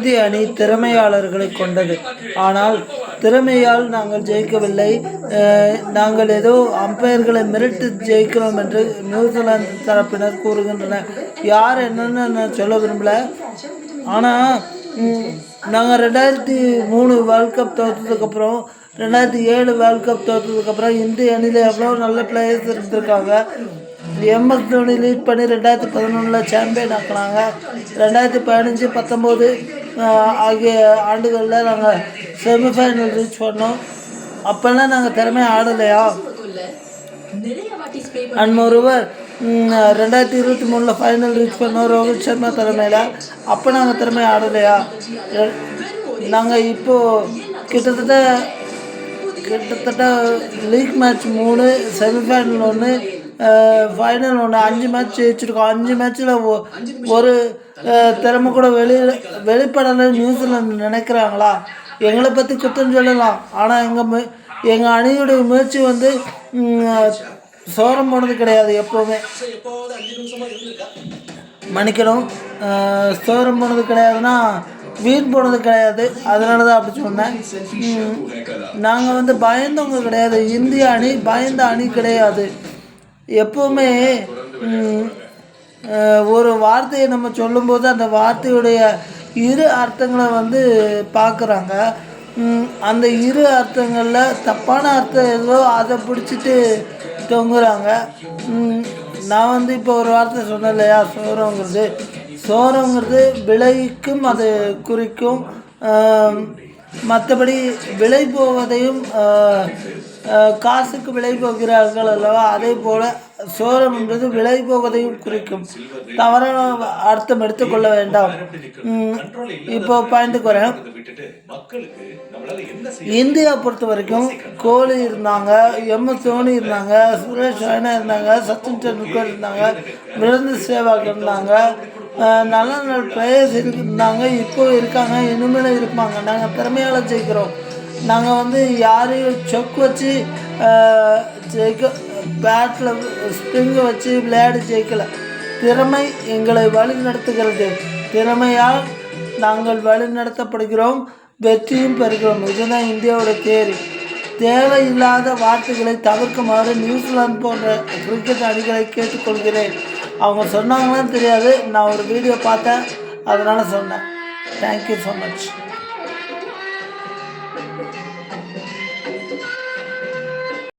இந்திய அணி திறமையாளர்களை கொண்டது. ஆனால் திறமையால் நாங்கள் ஜெயிக்கவில்லை, நாங்கள் ஏதோ அம்பையர்களை மிரட்டி ஜெயிக்கிறோம் என்று நியூசிலாந்து தரப்பினர் கூறுகின்றனர். யார் என்னன்னு நான் சொல்ல விரும்பல. ஆனால் நாங்கள் 2003 வேர்ல்ட் கப் தோற்றதுக்கப்புறம் 2007 வேர்ல்ட் கப் தோற்றதுக்கப்புறம் இந்திய அணியில் எவ்வளோ நல்ல பிளேயர்ஸ் இருந்திருக்காங்க. எம்எஸ் தோனி லீட் பண்ணி 2011 சாம்பியன் ஆக்கினாங்க. 2015, 19 ஆகிய ஆண்டுகளில் நாங்கள் செமிஃபைனல் ரீச் பண்ணோம். அப்போல்லாம் நாங்கள் திறமையாக ஆடலையா? அண்ட் மோரோவர் 2023 ஃபைனல் ரீச் பண்ணோம் ரோஹித் சர்மா தலைமையில். அப்போ நாங்கள் திறமையாக ஆடலையா? நாங்கள் இப்போது கிட்டத்தட்ட league match 3, semifinal 1, final 1, 5 match ஜெயிச்சிருக்கோம். 5 மேட்ச்சில் ஒரு திறமை கூட வெளிப்படலை நியூசிலாந்து நினைக்கிறாங்களா? எங்களை பற்றி குற்றம் சொல்லலாம். ஆனால் எங்கள் அணியுடைய முயற்சி வந்து சோரம் போனது கிடையாது. எப்போவுமே மன்னிக்கணும், சோரம் போனது கிடையாதுன்னா வீண் போனது கிடையாது. அதனால தான் அப்படி சொன்னேன். நாங்கள் வந்து பயந்தவங்க கிடையாது. இந்திய அணி பயந்த அணி கிடையாது. எப்போவுமே ஒரு வார்த்தையை நம்ம சொல்லும்போது அந்த வார்த்தையுடைய இரு அர்த்தங்களை வந்து பார்க்குறாங்க. அந்த இரு அர்த்தங்களில் தப்பான அர்த்தம் எதுவோ அதை பிடிச்சிட்டு தொங்குறாங்க. நான் வந்து இப்போ ஒரு வார்த்தை சொன்னேன் இல்லையா, சோரங்கிறது விளைக்கும் அது குறிக்கும். மற்றபடி விலை போவதையும் காசுக்கு விலை போகிறார்கள் அல்லவா, அதே போல் சோரம் என்பது விலை போவதையும் குறிக்கும். தவறான அர்த்தம் எடுத்துக்கொள்ள வேண்டாம். இப்போ பாயிண்ட்டுக்கு வரேன். இந்தியா பொறுத்த வரைக்கும் கோலி இருந்தாங்க, எம்எஸ் தோனி இருந்தாங்க, சுரேஷ் ரெய்னா இருந்தாங்க, சச்சின் டெண்டுல்கர் இருந்தாங்க, வீரேந்தர் சேவாக் இருந்தாங்க, நல்ல நல்ல பிளேயர்ஸ் இருந்தாங்க, இப்போ இருக்காங்க, இனிமேல் இருப்பாங்க. நாங்கள் திறமையால் ஜெயிக்கிறோம். நாங்கள் வந்து யாரையும் சொக் வச்சு பேட்டில் ஸ்ப்ரிங்கை வச்சு விளையாடி ஜெயிக்கலை. திறமை எங்களை வழி நடத்துகிறது. திறமையால் நாங்கள் வழி நடத்தப்படுகிறோம், வெற்றியும் பெறுகிறோம். இதுதான் இந்தியாவோட தேவையில்லாத வார்த்தைகளை தவிர்க்குமாறு நியூசிலாந்து போன்ற கிரிக்கெட் அணிகளை கேட்டுக்கொள்கிறேன். அவங்க சொன்னாங்களான்னு தெரியாது, நான் ஒரு வீடியோ பார்த்தேன், அதனால் சொன்னேன். Thank you so much.